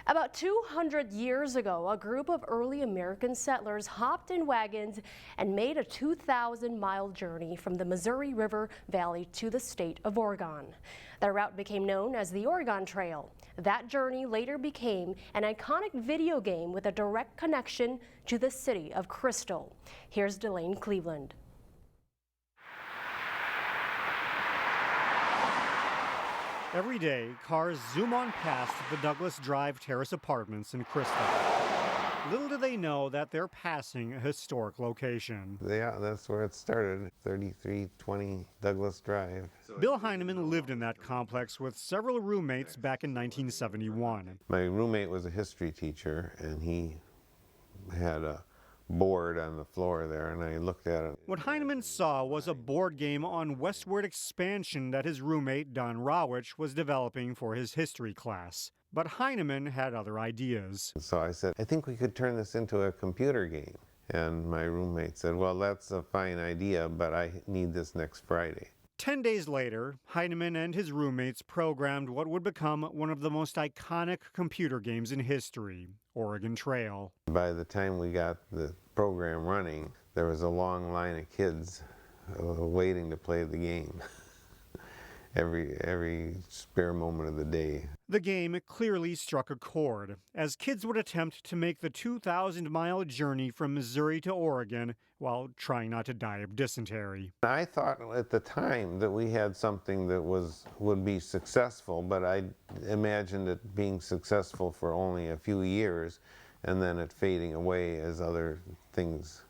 About 200 years ago, a group of early American settlers hopped in wagons and made a 2,000-mile journey from the Missouri River Valley to the state of Oregon. Their route became known as the Oregon Trail. That journey later became an iconic video game with a direct connection to the city of Crystal. Here's Delane Cleveland. Every day, cars zoom on past the Douglas Drive Terrace Apartments in Crystal. Little do they know that they're passing a historic location. Yeah, that's where it started, 3320 Douglas Drive. Bill Heinemann lived in that complex with several roommates back in 1971. My roommate was a history teacher, and he had a board on the floor there, and I looked at it. What Heinemann saw was a board game on westward expansion that his roommate, Don Rawich, was developing for his history class. But Heinemann had other ideas. So I said, I think we could turn this into a computer game. And my roommate said, well, that's a fine idea, but I need this next Friday. 10 days later, Heinemann and his roommates programmed what would become one of the most iconic computer games in history, Oregon Trail. By the time we got the program running, there was a long line of kids waiting to play the game every spare moment of the day. The game clearly struck a chord, as kids would attempt to make the 2,000-mile journey from Missouri to Oregon while trying not to die of dysentery. I thought at the time that we had something that would be successful, but I imagined it being successful for only a few years and then it fading away as other things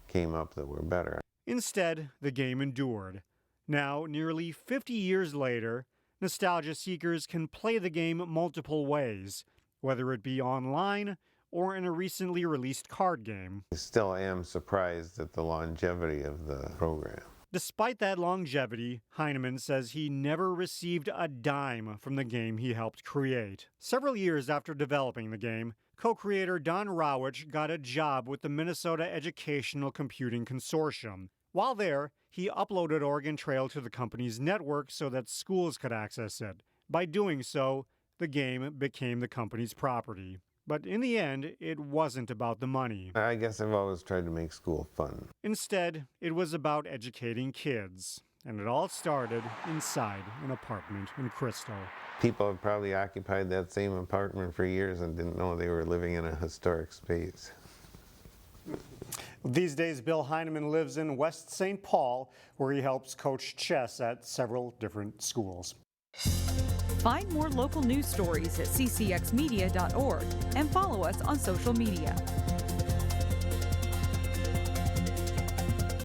came up that were better. Instead, the game endured. Now, nearly 50 years later, nostalgia seekers can play the game multiple ways, whether it be online or in a recently released card game. I still am surprised at the longevity of the program. Despite that longevity, Heinemann says he never received a dime from the game he helped create. Several years after developing the game, co-creator Don Rawich got a job with the Minnesota Educational Computing Consortium. While there, he uploaded Oregon Trail to the company's network so that schools could access it. By doing so, the game became the company's property. But in the end, it wasn't about the money. I guess I've always tried to make school fun. Instead, it was about educating kids. And it all started inside an apartment in Crystal. People have probably occupied that same apartment for years and didn't know they were living in a historic space. These days, Bill Heinemann lives in West St. Paul, where he helps coach chess at several different schools. Find more local news stories at ccxmedia.org and follow us on social media.